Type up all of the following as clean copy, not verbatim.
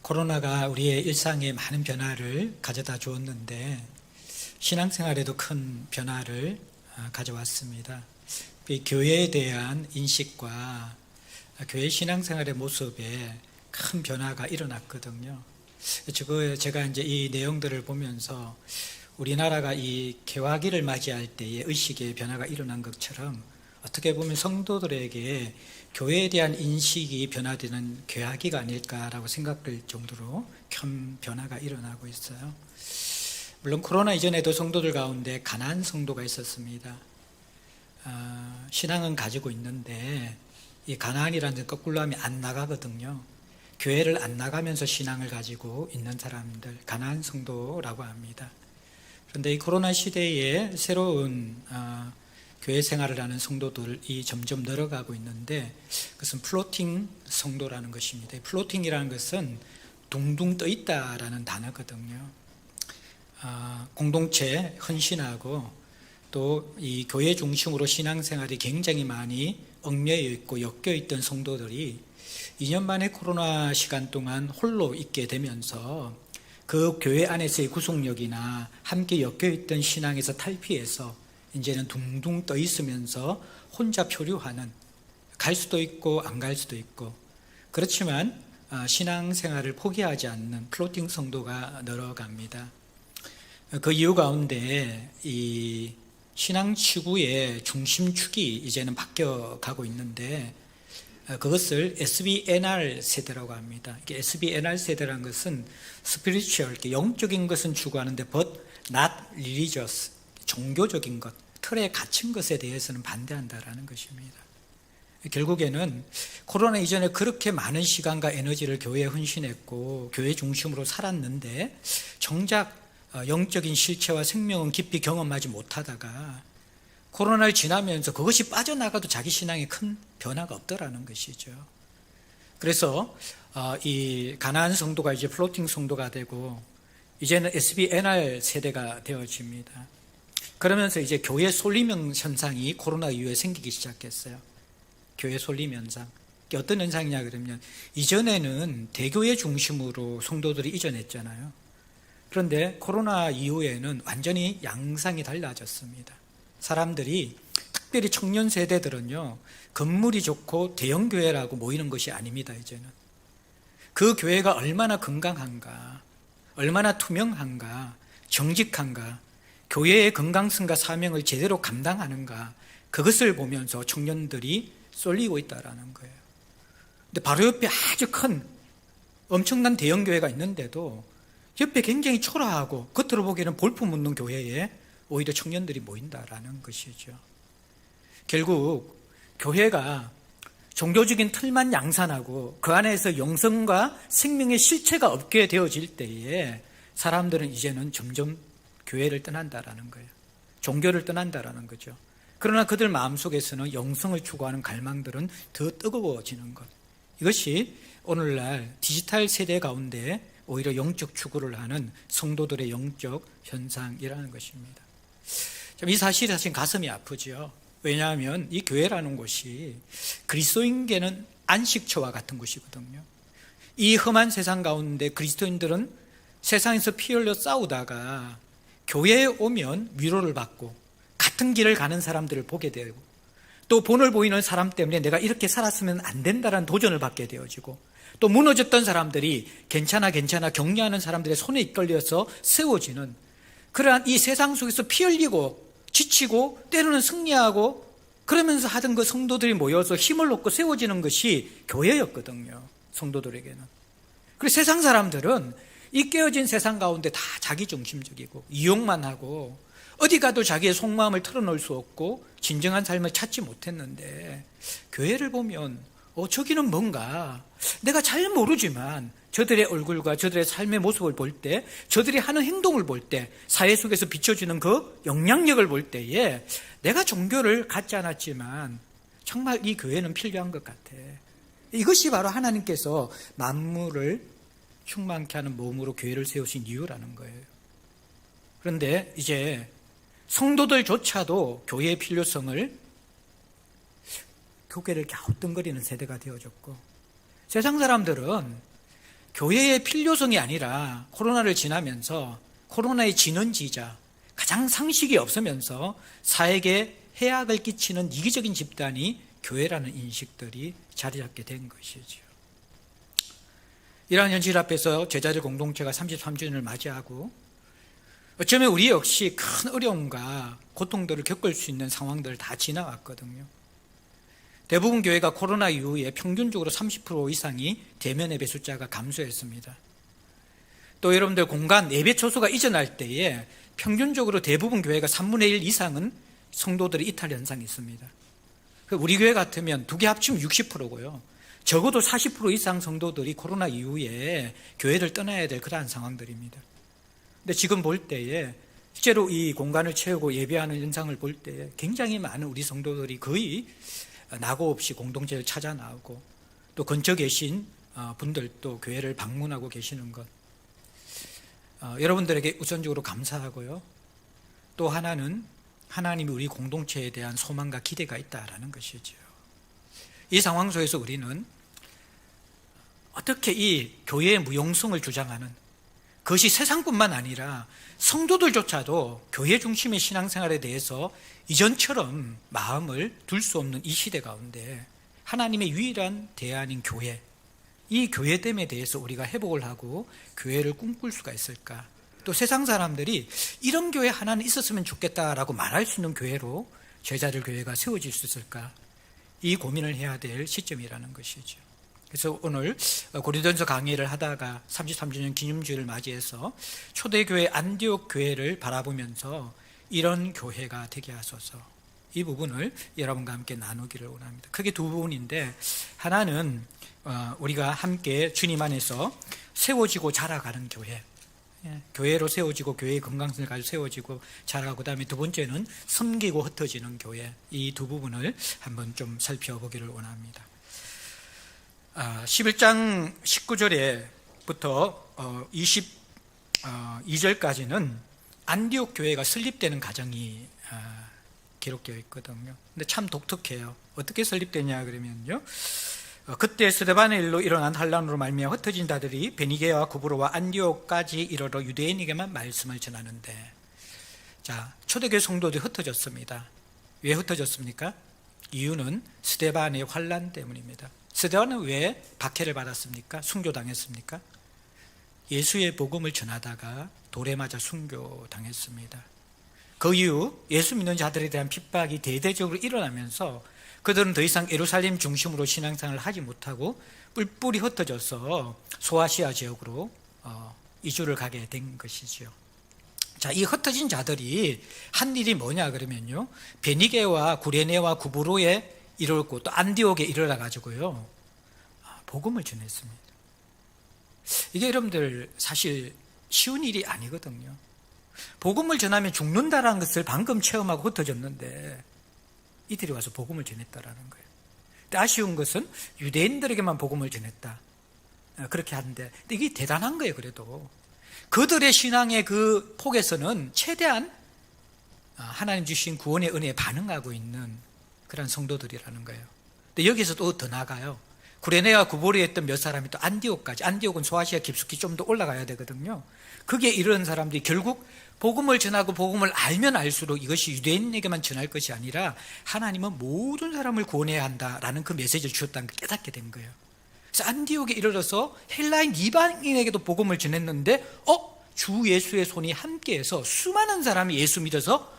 코로나가 우리의 일상에 많은 변화를 가져다 주었는데 신앙생활에도 큰 변화를 가져왔습니다. 이 교회에 대한 인식과 교회 신앙생활의 모습에 큰 변화가 일어났거든요. 제가 이제 이 내용들을 보면서 우리나라가 이 개화기를 맞이할 때의 의식의 변화가 일어난 것처럼 어떻게 보면 성도들에게 교회에 대한 인식이 변화되는 개화기가 아닐까라고 생각될 정도로 큰 변화가 일어나고 있어요. 물론 코로나 이전에도 성도들 가운데 가난한 성도가 있었습니다. 신앙은 가지고 있는데 이 가난이라는 거꾸로 하면 안 나가거든요. 교회를 안 나가면서 신앙을 가지고 있는 사람들, 가난한 성도라고 합니다. 그런데 이 코로나 시대에 새로운 교회 생활을 하는 성도들이 점점 늘어가고 있는데 그것은 플로팅 성도라는 것입니다. 플로팅이라는 것은 둥둥 떠 있다라는 단어거든요. 공동체 헌신하고 또 이 교회 중심으로 신앙생활이 굉장히 많이 얽매여 있고 엮여 있던 성도들이 2년 만에 코로나 시간 동안 홀로 있게 되면서 그 교회 안에서의 구속력이나 함께 엮여 있던 신앙에서 탈피해서 이제는 둥둥 떠 있으면서 혼자 표류하는, 갈 수도 있고 안 갈 수도 있고, 그렇지만 신앙생활을 포기하지 않는 플로팅 성도가 늘어갑니다. 그 이유 가운데 이 신앙 추구의 중심축이 이제는 바뀌어가고 있는데 그것을 SBNR 세대라고 합니다. SBNR 세대라는 것은 spiritual, 영적인 것은 추구하는데 but not religious, 종교적인 것, 틀에 갇힌 것에 대해서는 반대한다라는 것입니다. 결국에는 코로나 이전에 그렇게 많은 시간과 에너지를 교회에 헌신했고 교회 중심으로 살았는데 정작 영적인 실체와 생명은 깊이 경험하지 못하다가 코로나를 지나면서 그것이 빠져나가도 자기 신앙에 큰 변화가 없더라는 것이죠. 그래서 이 가난한 성도가 이제 플로팅 성도가 되고 이제는 SBNR 세대가 되어집니다. 그러면서 이제 교회 쏠림 현상이 코로나 이후에 생기기 시작했어요. 교회 쏠림 현상. 어떤 현상이냐 그러면 이전에는 대교회 중심으로 성도들이 이전했잖아요. 그런데 코로나 이후에는 완전히 양상이 달라졌습니다. 사람들이 특별히 청년 세대들은요, 건물이 좋고 대형 교회라고 모이는 것이 아닙니다. 이제는 그 교회가 얼마나 건강한가, 얼마나 투명한가, 정직한가, 교회의 건강성과 사명을 제대로 감당하는가, 그것을 보면서 청년들이 쏠리고 있다라는 거예요. 근데 바로 옆에 아주 큰 엄청난 대형 교회가 있는데도 옆에 굉장히 초라하고 겉으로 보기에는 볼품없는 교회에 오히려 청년들이 모인다라는 것이죠. 결국 교회가 종교적인 틀만 양산하고 그 안에서 영성과 생명의 실체가 없게 되어질 때에 사람들은 이제는 점점 교회를 떠난다라는 거예요. 종교를 떠난다라는 거죠. 그러나 그들 마음속에서는 영성을 추구하는 갈망들은 더 뜨거워지는 것. 이것이 오늘날 디지털 세대 가운데 오히려 영적 추구를 하는 성도들의 영적 현상이라는 것입니다. 이 사실이 사실 가슴이 아프죠. 왜냐하면 이 교회라는 곳이 그리스도인께는 안식처와 같은 곳이거든요. 이 험한 세상 가운데 그리스도인들은 세상에서 피 흘려 싸우다가 교회에 오면 위로를 받고 같은 길을 가는 사람들을 보게 되고 또 본을 보이는 사람 때문에 내가 이렇게 살았으면 안 된다는 도전을 받게 되어지고 또 무너졌던 사람들이 괜찮아 격려하는 사람들의 손에 이끌려서 세워지는 그러한 이 세상 속에서 피 흘리고 지치고 때로는 승리하고 그러면서 하던 그 성도들이 모여서 힘을 얻고 세워지는 것이 교회였거든요. 성도들에게는. 그리고 세상 사람들은 이 깨어진 세상 가운데 다 자기중심적이고 이용만 하고 어디 가도 자기의 속마음을 털어놓을 수 없고 진정한 삶을 찾지 못했는데 교회를 보면 저기는 뭔가 내가 잘 모르지만 저들의 얼굴과 저들의 삶의 모습을 볼 때 저들이 하는 행동을 볼 때 사회 속에서 비춰주는 그 영향력을 볼 때에 내가 종교를 갖지 않았지만 정말 이 교회는 필요한 것 같아. 이것이 바로 하나님께서 만물을 충만케 하는 몸으로 교회를 세우신 이유라는 거예요. 그런데 이제 성도들조차도 교회의 필요성을 교회를 갸우뚱거리는 세대가 되어졌고 세상 사람들은 교회의 필요성이 아니라 코로나를 지나면서 코로나의 진원지이자 가장 상식이 없으면서 사회에 해악을 끼치는 이기적인 집단이 교회라는 인식들이 자리 잡게 된 것이죠. 이러한 현실 앞에서 제자들 공동체가 33주년을 맞이하고 어쩌면 우리 역시 큰 어려움과 고통들을 겪을 수 있는 상황들을 다 지나왔거든요. 대부분 교회가 코로나 이후에 평균적으로 30% 이상이 대면 예배 숫자가 감소했습니다. 또 여러분들 공간 예배 초소가 이전할 때에 평균적으로 대부분 교회가 3분의 1 이상은 성도들의 이탈 현상이 있습니다. 우리 교회 같으면 두 개 합치면 60%고요. 적어도 40% 이상 성도들이 코로나 이후에 교회를 떠나야 될 그러한 상황들입니다. 근데 지금 볼 때에 실제로 이 공간을 채우고 예배하는 현상을 볼 때에 굉장히 많은 우리 성도들이 거의 낙오 없이 공동체를 찾아 나오고 또 근처 계신 분들도 교회를 방문하고 계시는 것, 여러분들에게 우선적으로 감사하고요. 또 하나는 하나님이 우리 공동체에 대한 소망과 기대가 있다라는 것이죠. 이 상황 속에서 우리는 어떻게 이 교회의 무용성을 주장하는 그것이 세상뿐만 아니라 성도들조차도 교회 중심의 신앙생활에 대해서 이전처럼 마음을 둘 수 없는 이 시대 가운데 하나님의 유일한 대안인 교회, 이 교회됨에 대해서 우리가 회복을 하고 교회를 꿈꿀 수가 있을까? 또 세상 사람들이 이런 교회 하나는 있었으면 좋겠다라고 말할 수 있는 교회로 제자들 교회가 세워질 수 있을까? 이 고민을 해야 될 시점이라는 것이죠. 그래서 오늘 고린도전서 강의를 하다가 33주년 기념주일을 맞이해서 초대교회 안디옥 교회를 바라보면서 이런 교회가 되게 하소서, 이 부분을 여러분과 함께 나누기를 원합니다. 크게 두 부분인데, 하나는 우리가 함께 주님 안에서 세워지고 자라가는 교회, 교회로 세워지고 교회의 건강성을 가지고 세워지고 자라가고, 그 다음에 두 번째는 섬기고 흩어지는 교회, 이 두 부분을 한번 좀 살펴보기를 원합니다. 11장 19절에부터 22절까지는 안디옥 교회가 설립되는 과정이 기록되어 있거든요. 근데 참 독특해요. 어떻게 설립되냐 그러면요, 그때 스데반의 일로 일어난 환란으로 말미암아 흩어진 자들이 베니게와 구브로와 안디옥까지 이르러 유대인에게만 말씀을 전하는데, 자, 초대교회 성도들이 흩어졌습니다. 왜 흩어졌습니까? 이유는 스데반의 환란 때문입니다. 스데반은 왜 박해를 받았습니까? 순교당했습니까? 예수의 복음을 전하다가 돌에 맞아 순교당했습니다. 그 이후 예수 믿는 자들에 대한 핍박이 대대적으로 일어나면서 그들은 더 이상 예루살렘 중심으로 신앙생활을 하지 못하고 뿔뿔이 흩어져서 소아시아 지역으로 이주를 가게 된 것이죠. 자, 이 흩어진 자들이 한 일이 뭐냐 그러면요, 베니게와 구레네와 구브로에 이르렀고 또 안디옥에 이르러 가지고요 복음을 전했습니다. 이게 여러분들 사실 쉬운 일이 아니거든요. 복음을 전하면 죽는다라는 것을 방금 체험하고 흩어졌는데 이들이 와서 복음을 전했다라는 거예요. 근데 아쉬운 것은 유대인들에게만 복음을 전했다, 그렇게 하는데, 근데 이게 대단한 거예요. 그래도 그들의 신앙의 그 폭에서는 최대한 하나님 주신 구원의 은혜에 반응하고 있는 그런 성도들이라는 거예요. 근데 여기서 또 더 나아가요. 구레네와 구브로에 있던 몇 사람이 또 안디옥까지, 안디옥은 소아시아 깊숙이 좀 더 올라가야 되거든요. 그게 이런 사람들이 결국 복음을 전하고 복음을 알면 알수록 이것이 유대인에게만 전할 것이 아니라 하나님은 모든 사람을 구원해야 한다라는 그 메시지를 주었다는 걸 깨닫게 된 거예요. 그래서 안디옥에 이르러서 헬라인 이방인에게도 복음을 전했는데 주 예수의 손이 함께해서 수많은 사람이 예수 믿어서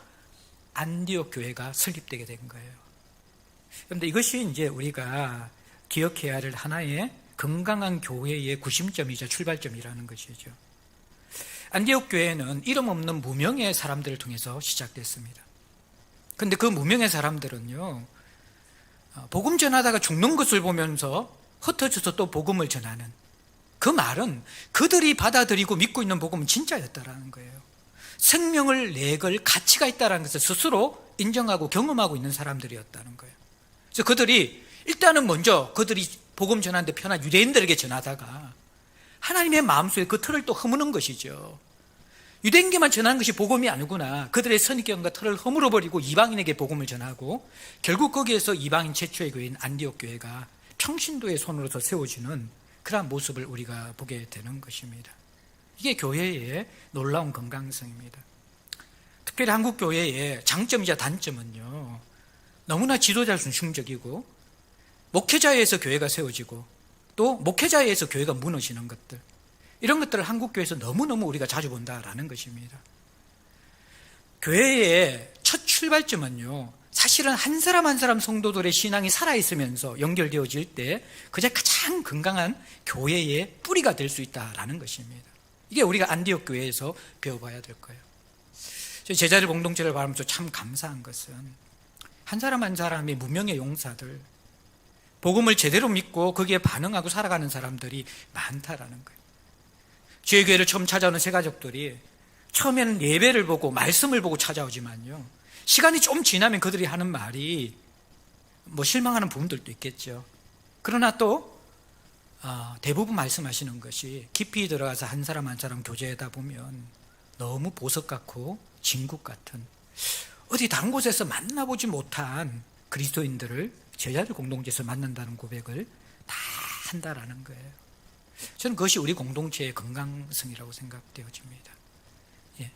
안디옥 교회가 설립되게 된 거예요. 그런데 이것이 이제 우리가 기억해야 할 하나의 건강한 교회의 구심점이자 출발점이라는 것이죠. 안디옥 교회는 이름 없는 무명의 사람들을 통해서 시작됐습니다. 그런데 그 무명의 사람들은요, 복음 전하다가 죽는 것을 보면서 흩어져서 또 복음을 전하는, 그 말은 그들이 받아들이고 믿고 있는 복음은 진짜였다라는 거예요. 생명을 내걸 가치가 있다는 것을 스스로 인정하고 경험하고 있는 사람들이었다는 거예요. 그래서 그들이 일단은 먼저 그들이 복음 전하는데 편한 유대인들에게 전하다가 하나님의 마음속에 그 틀을 또 허무는 것이죠. 유대인에게만 전하는 것이 복음이 아니구나. 그들의 선입견과 틀을 허물어버리고 이방인에게 복음을 전하고 결국 거기에서 이방인 최초의 교회인 안디옥 교회가 평신도의 손으로서 세워지는 그러한 모습을 우리가 보게 되는 것입니다. 이게 교회의 놀라운 건강성입니다. 특별히 한국 교회의 장점이자 단점은요, 너무나 지도자 중심적이고 목회자에 의해서 교회가 세워지고 또 목회자에 의해서 교회가 무너지는 것들, 이런 것들을 한국 교회에서 너무너무 우리가 자주 본다라는 것입니다. 교회의 첫 출발점은요, 사실은 한 사람 한 사람 성도들의 신앙이 살아있으면서 연결되어질 때 그게 가장 건강한 교회의 뿌리가 될 수 있다라는 것입니다. 이게 우리가 안디옥 교회에서 배워봐야 될 거예요. 제자들 공동체를 바라면서 참 감사한 것은 한 사람 한 사람이 무명의 용사들, 복음을 제대로 믿고 거기에 반응하고 살아가는 사람들이 많다라는 거예요. 저희 교회를 처음 찾아오는 새 가족들이 처음에는 예배를 보고 말씀을 보고 찾아오지만요, 시간이 좀 지나면 그들이 하는 말이 실망하는 부분들도 있겠죠. 그러나 또 대부분 말씀하시는 것이 깊이 들어가서 한 사람 한 사람 교제하다 보면 너무 보석 같고 진국 같은, 어디 다른 곳에서 만나보지 못한 그리스도인들을 제자들 공동체에서 만난다는 고백을 다 한다라는 거예요. 저는 그것이 우리 공동체의 건강성이라고 생각되어집니다. 예.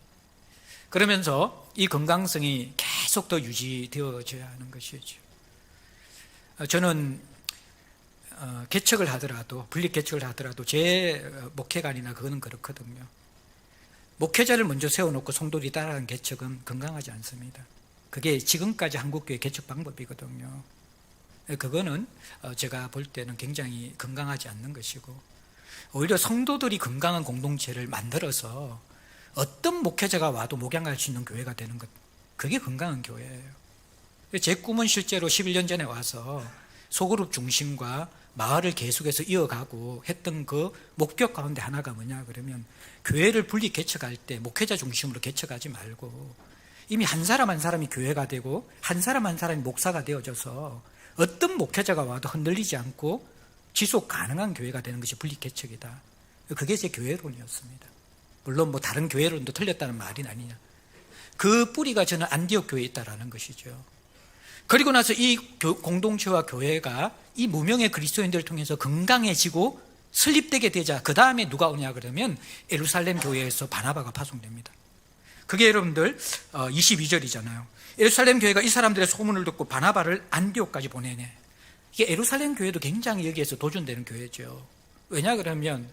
그러면서 이 건강성이 계속 더 유지되어져야 하는 것이죠. 저는 개척을 하더라도, 분립 개척을 하더라도 제 목회관이나 그거는 그렇거든요. 목회자를 먼저 세워놓고 성도들이 따라가는 개척은 건강하지 않습니다. 그게 지금까지 한국교회 개척 방법이거든요. 그거는 제가 볼 때는 굉장히 건강하지 않는 것이고, 오히려 성도들이 건강한 공동체를 만들어서 어떤 목회자가 와도 목양할 수 있는 교회가 되는 것, 그게 건강한 교회예요. 제 꿈은 실제로 11년 전에 와서 소그룹 중심과 마을을 계속해서 이어가고 했던 그 목표 가운데 하나가 뭐냐 그러면, 교회를 분리 개척할 때 목회자 중심으로 개척하지 말고 이미 한 사람 한 사람이 교회가 되고 한 사람 한 사람이 목사가 되어져서 어떤 목회자가 와도 흔들리지 않고 지속 가능한 교회가 되는 것이 분리 개척이다. 그게 제 교회론이었습니다. 물론 다른 교회론도 틀렸다는 말이 아니냐. 그 뿌리가 저는 안디옥 교회에 있다라는 것이죠. 그리고 나서 이 공동체와 교회가 이 무명의 그리스도인들을 통해서 건강해지고 설립되게 되자 그 다음에 누가 오냐 그러면 예루살렘 교회에서 바나바가 파송됩니다. 그게 여러분들 22절이잖아요. 예루살렘 교회가 이 사람들의 소문을 듣고 바나바를 안디옥까지 보내네. 이게 예루살렘 교회도 굉장히 여기에서 도전되는 교회죠. 왜냐 그러면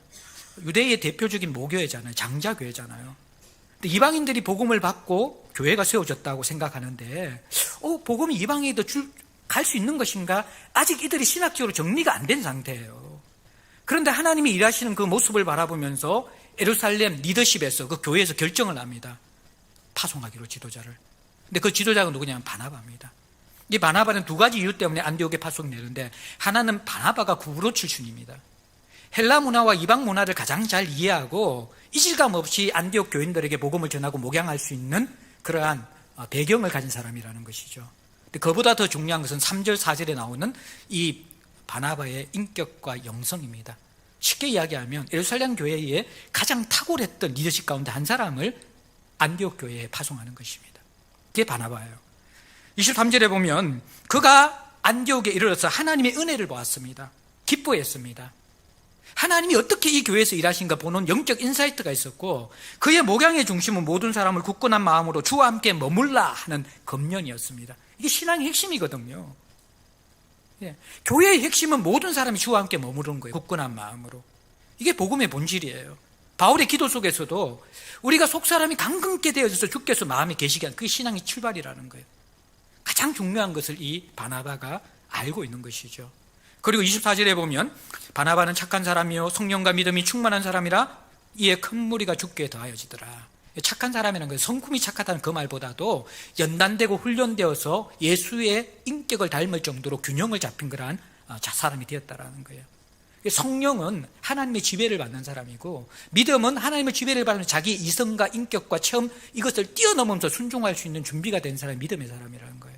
유대의 대표적인 모교회잖아요. 장자교회잖아요. 근데 이방인들이 복음을 받고 교회가 세워졌다고 생각하는데 복음이 이방인에도 갈 수 있는 것인가? 아직 이들이 신학적으로 정리가 안 된 상태예요. 그런데 하나님이 일하시는 그 모습을 바라보면서 예루살렘 리더십에서 그 교회에서 결정을 합니다. 파송하기로 지도자를. 근데 그 지도자가 누구냐면 바나바입니다. 이 바나바는 두 가지 이유 때문에 안디옥에 파송되는데, 하나는 바나바가 구브로 출신입니다. 헬라 문화와 이방 문화를 가장 잘 이해하고 이질감 없이 안디옥 교인들에게 복음을 전하고 목양할 수 있는 그러한 배경을 가진 사람이라는 것이죠. 근데 그보다 더 중요한 것은 3절 4절에 나오는 이 바나바의 인격과 영성입니다. 쉽게 이야기하면 예루살렘 교회에 가장 탁월했던 리더십 가운데 한 사람을 안디옥 교회에 파송하는 것입니다. 그게 바나바예요. 23절에 보면 그가 안디옥에 이르러서 하나님의 은혜를 보았습니다. 기뻐했습니다. 하나님이 어떻게 이 교회에서 일하신가 보는 영적 인사이트가 있었고, 그의 목양의 중심은 모든 사람을 굳건한 마음으로 주와 함께 머물라 하는 검령이었습니다. 이게 신앙의 핵심이거든요. 예. 교회의 핵심은 모든 사람이 주와 함께 머무르는 거예요. 굳건한 마음으로. 이게 복음의 본질이에요. 바울의 기도 속에서도 우리가 속사람이 강건케 되어져서 주께서 마음에 계시게 하는, 그게 신앙의 출발이라는 거예요. 가장 중요한 것을 이 바나바가 알고 있는 것이죠. 그리고 24절에 보면 바나바는 착한 사람이요 성령과 믿음이 충만한 사람이라 이에 큰 무리가 죽게 더하여지더라. 착한 사람이라는 것은 성품이 착하다는 그 말보다도 연단되고 훈련되어서 예수의 인격을 닮을 정도로 균형을 잡힌 그러한 사람이 되었다라는 거예요. 성령은 하나님의 지배를 받는 사람이고, 믿음은 하나님의 지배를 받는 자기 이성과 인격과 체험, 이것을 뛰어넘으면서 순종할 수 있는 준비가 된 사람이 믿음의 사람이라는 거예요.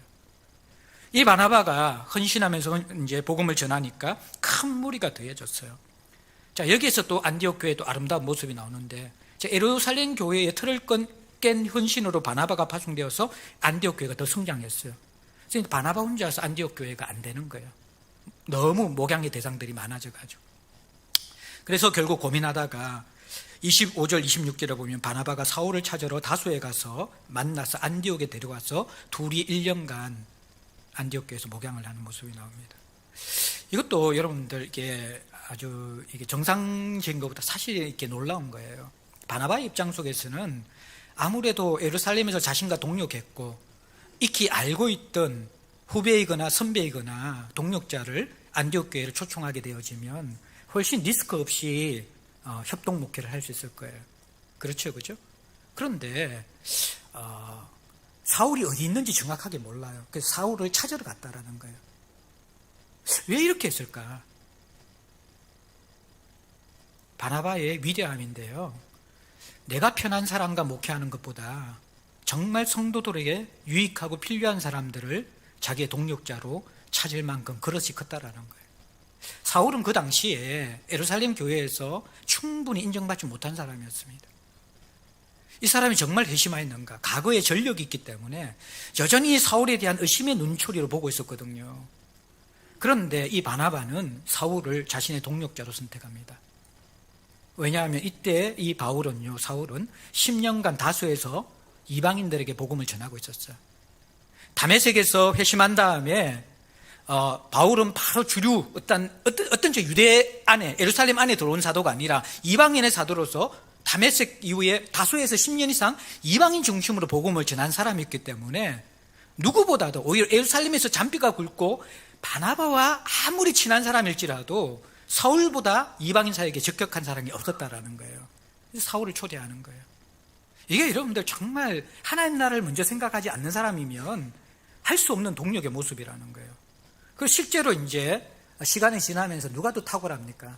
이 바나바가 헌신하면서 이제 복음을 전하니까 큰 무리가 더해졌어요. 자, 여기에서 또 안디옥 교회도 아름다운 모습이 나오는데, 예루살렘 교회의 틀을 깬 헌신으로 바나바가 파송되어서 안디옥 교회가 더 성장했어요. 그래서 바나바 혼자서 안디옥 교회가 안 되는 거예요. 너무 목양의 대상들이 많아져가지고. 그래서 결국 고민하다가 25절 26절에 보면 바나바가 사울을 찾으러 다소에 가서 만나서 안디옥에 데려와서 둘이 1년간 안디옥 교회에서 목양을 하는 모습이 나옵니다. 이것도 여러분들 이게 아주 이게 정상적인 것보다 사실 이렇게 놀라운 거예요. 바나바의 입장 속에서는 아무래도 예루살렘에서 자신과 동력했고 익히 알고 있던 후배이거나 선배이거나 동력자를 안디옥 교회를 초청하게 되어지면 훨씬 리스크 없이 협동 목회를 할 수 있을 거예요. 그렇죠, 그죠? 그런데 사울이 어디 있는지 정확하게 몰라요. 그래서 사울을 찾으러 갔다라는 거예요. 왜 이렇게 했을까? 바나바의 위대함인데요. 내가 편한 사람과 목회하는 것보다 정말 성도들에게 유익하고 필요한 사람들을 자기의 동력자로 찾을 만큼 그릇이 컸다라는 거예요. 사울은 그 당시에 예루살렘 교회에서 충분히 인정받지 못한 사람이었습니다. 이 사람이 정말 회심하였는가? 과거에 전력이 있기 때문에 여전히 사울에 대한 의심의 눈초리로 보고 있었거든요. 그런데 이 바나바는 사울을 자신의 동력자로 선택합니다. 왜냐하면 이때 이 사울은 10년간 다수에서 이방인들에게 복음을 전하고 있었어요. 다메섹에서 회심한 다음에 바울은 바로 주류 어떤 유대 안에 예루살렘 안에 들어온 사도가 아니라 이방인의 사도로서 다메섹 이후에 다소에서 10년 이상 이방인 중심으로 복음을 전한 사람이었기 때문에 누구보다도 오히려 예루살렘에서 잔비가 굵고 바나바와 아무리 친한 사람일지라도 사울보다 이방인 사회에게 적격한 사람이 없었다라는 거예요. 그래서 사울을 초대하는 거예요. 이게 여러분들 정말 하나님 나라를 먼저 생각하지 않는 사람이면 할 수 없는 동력의 모습이라는 거예요. 그 실제로 이제 시간이 지나면서 누가 더 탁월합니까?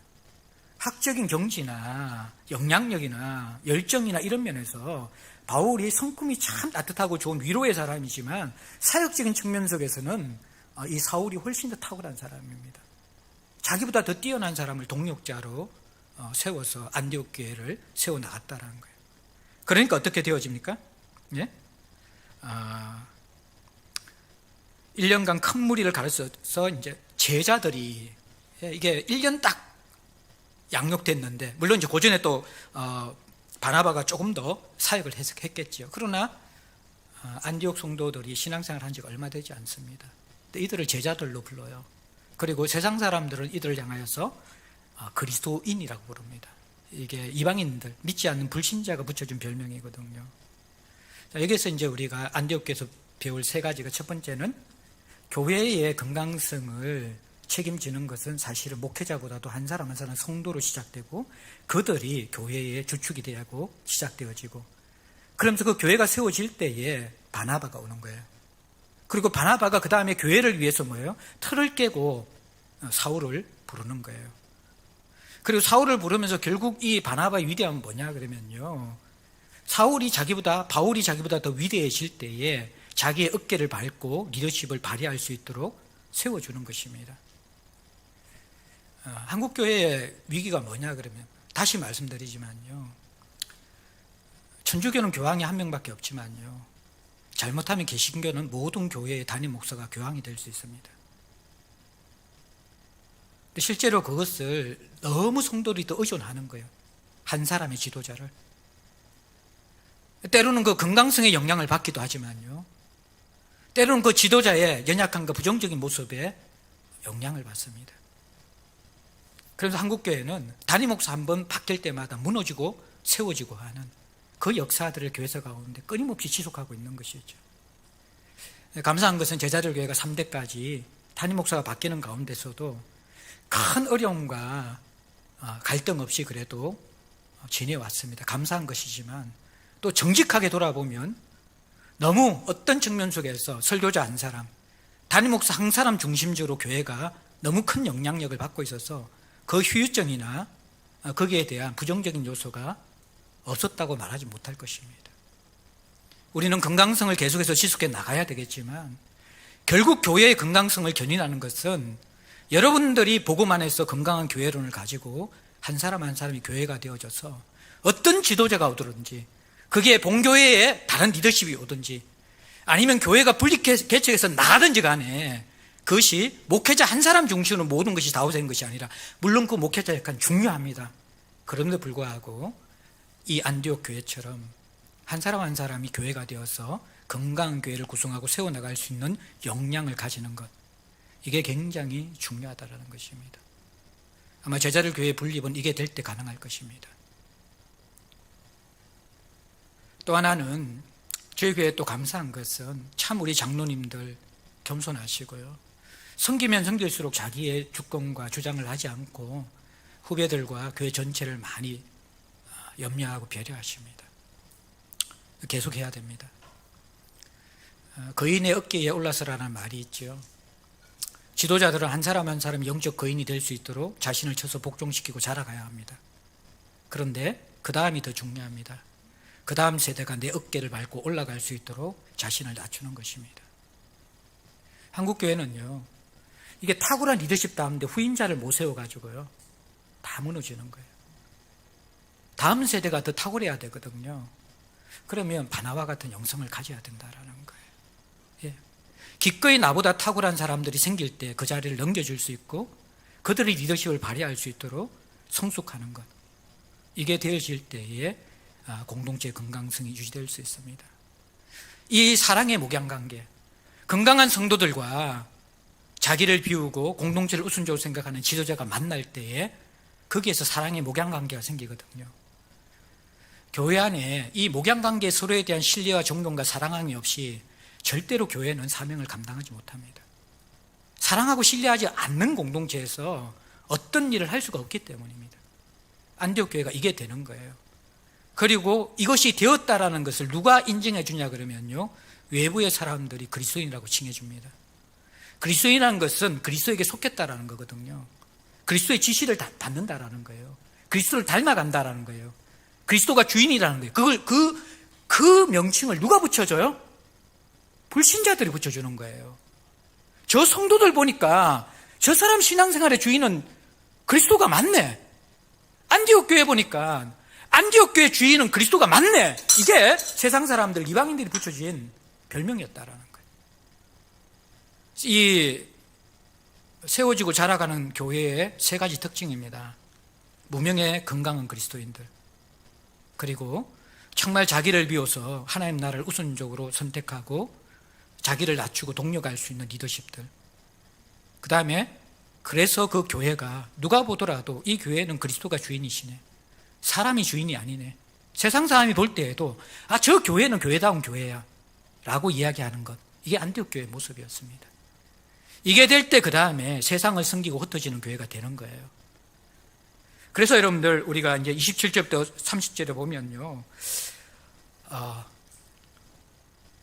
학적인 경지나 영향력이나 열정이나 이런 면에서 바울이 성품이 참 따뜻하고 좋은 위로의 사람이지만 사역적인 측면 속에서는 이 사울이 훨씬 더 탁월한 사람입니다. 자기보다 더 뛰어난 사람을 동력자로 세워서 안디옥 교회를 세워나갔다는 거예요. 그러니까 어떻게 되어집니까? 예? 1년간 큰 무리를 가르쳐서 이제 제자들이 이게 1년 딱 양육됐는데, 물론 이제 고전에 또 바나바가 조금 더 사역을 했겠지요. 그러나 안디옥 성도들이 신앙생활 한 지가 얼마 되지 않습니다. 이들을 제자들로 불러요. 그리고 세상 사람들은 이들을 향하여서 그리스도인이라고 부릅니다. 이게 이방인들, 믿지 않는 불신자가 붙여준 별명이거든요. 자, 여기서 이제 우리가 안디옥에서 배울 세 가지가, 첫 번째는 교회의 건강성을 책임지는 것은 사실은 목회자보다도 한 사람 한 사람 성도로 시작되고 그들이 교회의 주축이 되고 시작되어지고, 그러면서 그 교회가 세워질 때에 바나바가 오는 거예요. 그리고 바나바가 그 다음에 교회를 위해서 뭐예요? 틀을 깨고 사울을 부르는 거예요. 그리고 사울을 부르면서 결국 이 바나바의 위대함은 뭐냐 그러면요, 바울이 자기보다 더 위대해질 때에 자기의 어깨를 밟고 리더십을 발휘할 수 있도록 세워주는 것입니다. 한국교회의 위기가 뭐냐 그러면, 다시 말씀드리지만요, 천주교는 교황이 한 명밖에 없지만요, 잘못하면 개신교는 모든 교회의 담임 목사가 교황이 될 수 있습니다. 근데 실제로 그것을 너무 성도들이 더 의존하는 거예요. 한 사람의 지도자를. 때로는 그 건강성의 영향을 받기도 하지만요, 때로는 그 지도자의 연약함과 부정적인 모습에 영향을 받습니다. 그래서 한국교회는 담임 목사 한 번 바뀔 때마다 무너지고 세워지고 하는 그 역사들을 교회사 가운데 끊임없이 지속하고 있는 것이죠. 감사한 것은 제자들 교회가 3대까지 담임 목사가 바뀌는 가운데서도 큰 어려움과 갈등 없이 그래도 지내왔습니다. 감사한 것이지만 또 정직하게 돌아보면 너무 어떤 측면 속에서 설교자 한 사람, 담임 목사 한 사람 중심적으로 교회가 너무 큰 영향력을 받고 있어서 그 후유증이나 거기에 대한 부정적인 요소가 없었다고 말하지 못할 것입니다. 우리는 건강성을 계속해서 지속해 나가야 되겠지만 결국 교회의 건강성을 견인하는 것은 여러분들이 복음 안에서 건강한 교회론을 가지고 한 사람 한 사람이 교회가 되어져서 어떤 지도자가 오든지, 그게 본교회에 다른 리더십이 오든지 아니면 교회가 분리 개척해서 나가든지 간에 그것이 목회자 한 사람 중심으로 모든 것이 다 되는 것이 아니라, 물론 그 목회자 역할은 중요합니다. 그럼에도 불구하고 이 안디옥 교회처럼 한 사람 한 사람이 교회가 되어서 건강한 교회를 구성하고 세워나갈 수 있는 역량을 가지는 것, 이게 굉장히 중요하다는 것입니다. 아마 제자들 교회 분립은 이게 될 때 가능할 것입니다. 또 하나는 저희 교회에 또 감사한 것은 참 우리 장로님들 겸손하시고요, 섬기면 섬길수록 자기의 주권과 주장을 하지 않고 후배들과 교회 전체를 많이 염려하고 배려하십니다. 계속해야 됩니다. 거인의 어깨에 올라서라는 말이 있죠. 지도자들은 한 사람 한 사람 영적 거인이 될 수 있도록 자신을 쳐서 복종시키고 자라가야 합니다. 그런데 그 다음이 더 중요합니다. 그 다음 세대가 내 어깨를 밟고 올라갈 수 있도록 자신을 낮추는 것입니다. 한국교회는요, 이게 탁월한 리더십도 하는데 후임자를 못 세워가지고요, 다 무너지는 거예요. 다음 세대가 더 탁월해야 되거든요. 그러면 바나바 같은 영성을 가져야 된다라는 거예요. 예. 기꺼이 나보다 탁월한 사람들이 생길 때 그 자리를 넘겨줄 수 있고 그들의 리더십을 발휘할 수 있도록 성숙하는 것, 이게 되어질 때에 공동체의 건강성이 유지될 수 있습니다. 이 사랑의 목양관계, 건강한 성도들과 자기를 비우고 공동체를 우선적으로 생각하는 지도자가 만날 때에 거기에서 사랑의 목양관계가 생기거든요. 교회 안에 이 목양관계, 서로에 대한 신뢰와 존경과 사랑함이 없이 절대로 교회는 사명을 감당하지 못합니다. 사랑하고 신뢰하지 않는 공동체에서 어떤 일을 할 수가 없기 때문입니다. 안디옥 교회가 이게 되는 거예요. 그리고 이것이 되었다라는 것을 누가 인정해 주냐 그러면요, 외부의 사람들이 그리스도인이라고 칭해 줍니다. 그리스도인이라는 것은 그리스도에게 속했다라는 거거든요. 그리스도의 지시를 받는다라는 거예요. 그리스도를 닮아간다라는 거예요. 그리스도가 주인이라는 거예요. 그 명칭을 누가 붙여줘요? 불신자들이 붙여주는 거예요. 저 성도들 보니까 저 사람 신앙생활의 주인은 그리스도가 맞네. 안디옥 교회 보니까 안디옥 교회 주인은 그리스도가 맞네. 이게 세상 사람들, 이방인들이 붙여진 별명이었다라는 거예요. 이 세워지고 자라가는 교회의 세 가지 특징입니다. 무명의 건강한 그리스도인들, 그리고 정말 자기를 비워서 하나님 나라를 우선적으로 선택하고 자기를 낮추고 동력할 수 있는 리더십들, 그 다음에 그래서 그 교회가 누가 보더라도 이 교회는 그리스도가 주인이시네, 사람이 주인이 아니네, 세상 사람이 볼 때에도 저 교회는 교회다운 교회야 라고 이야기하는 것, 이게 안디옥 교회의 모습이었습니다. 이게 될 때 그 다음에 세상을 섬기고 흩어지는 교회가 되는 거예요. 그래서 여러분들, 우리가 이제 27절부터 30절에 보면요,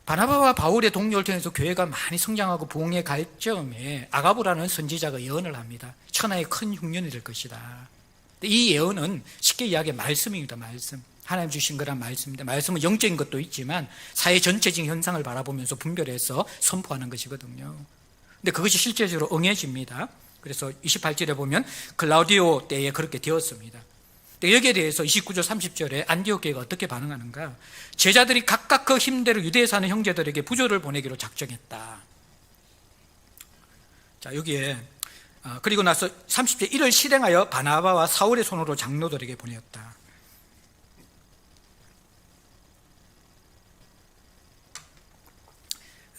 바나바와 바울의 동료를 통해서 교회가 많이 성장하고 부흥해 갈 점에 아가보라는 선지자가 예언을 합니다. 천하의 큰 흉년이 될 것이다. 이 예언은 쉽게 이야기해 말씀입니다. 말씀, 하나님 주신 거란 말씀입니다. 말씀은 영적인 것도 있지만 사회 전체적인 현상을 바라보면서 분별해서 선포하는 것이거든요. 근데 그것이 실제적으로 응해집니다. 그래서 28절에 보면 클라우디오 때에 그렇게 되었습니다. 여기에 대해서 29절 30절에 안디옥 교회가 어떻게 반응하는가? 제자들이 각각 그 힘대로 유대에 사는 형제들에게 부조를 보내기로 작정했다. 자, 여기에 그리고 나서 30절, 이를 실행하여 바나바와 사울의 손으로 장로들에게 보내었다.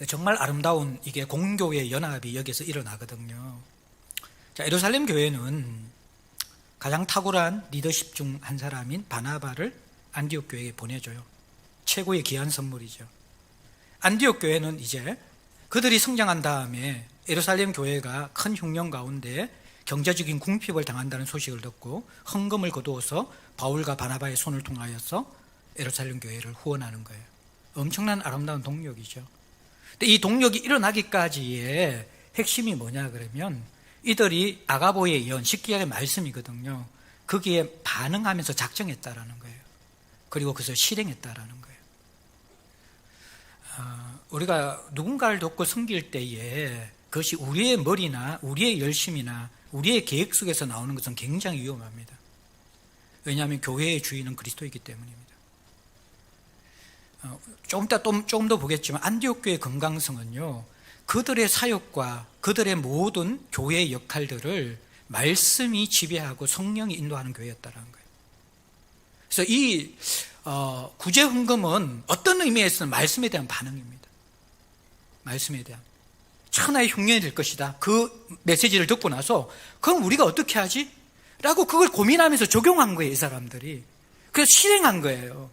정말 아름다운 이게 공교회의 연합이 여기서 일어나거든요. 자, 예루살렘 교회는 가장 탁월한 리더십 중 한 사람인 바나바를 안디옥 교회에 보내줘요. 최고의 귀한 선물이죠. 안디옥 교회는 이제 그들이 성장한 다음에 예루살렘 교회가 큰 흉년 가운데 경제적인 궁핍을 당한다는 소식을 듣고 헌금을 거두어서 바울과 바나바의 손을 통하여서 예루살렘 교회를 후원하는 거예요. 엄청난 아름다운 동력이죠. 근데 이 동력이 일어나기까지의 핵심이 뭐냐 그러면 이들이 아가보의 예언, 쉽게 이야기하면 말씀이거든요. 거기에 반응하면서 작정했다라는 거예요. 그리고 그것을 실행했다라는 거예요. 우리가 누군가를 돕고 섬길 때에 그것이 우리의 머리나 우리의 열심이나 우리의 계획 속에서 나오는 것은 굉장히 위험합니다. 왜냐하면 교회의 주인은 그리스도이기 때문입니다. 조금 더 보겠지만 안디옥 교회의 건강성은요, 그들의 사역과 그들의 모든 교회의 역할들을 말씀이 지배하고 성령이 인도하는 교회였다는 거예요. 그래서 이 구제 헌금은 어떤 의미에서는 말씀에 대한 반응입니다. 말씀에 대한. 천하의 흉년이 될 것이다. 그 메시지를 듣고 나서 그럼 우리가 어떻게 하지? 라고 그걸 고민하면서 적용한 거예요, 이 사람들이. 그래서 실행한 거예요.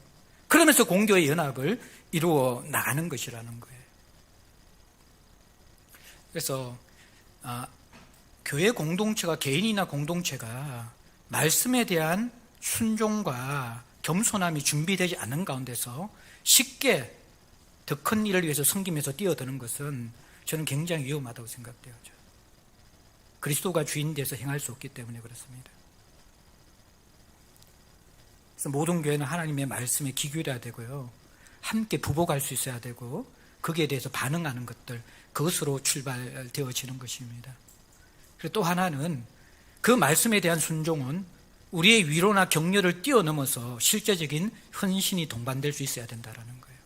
그러면서 공교의 연합을 이루어 나가는 것이라는 거예요. 그래서 교회 공동체가, 개인이나 공동체가 말씀에 대한 순종과 겸손함이 준비되지 않은 가운데서 쉽게 더 큰 일을 위해서 섬기면서 뛰어드는 것은 저는 굉장히 위험하다고 생각돼요. 그리스도가 주인 돼서 행할 수 없기 때문에 그렇습니다. 그래서 모든 교회는 하나님의 말씀에 귀 기울여야 되고요, 함께 부복할 수 있어야 되고, 거기에 대해서 반응하는 것들, 그것으로 출발되어지는 것입니다. 그리고 또 하나는 그 말씀에 대한 순종은 우리의 위로나 격려를 뛰어넘어서 실제적인 헌신이 동반될 수 있어야 된다는 거예요.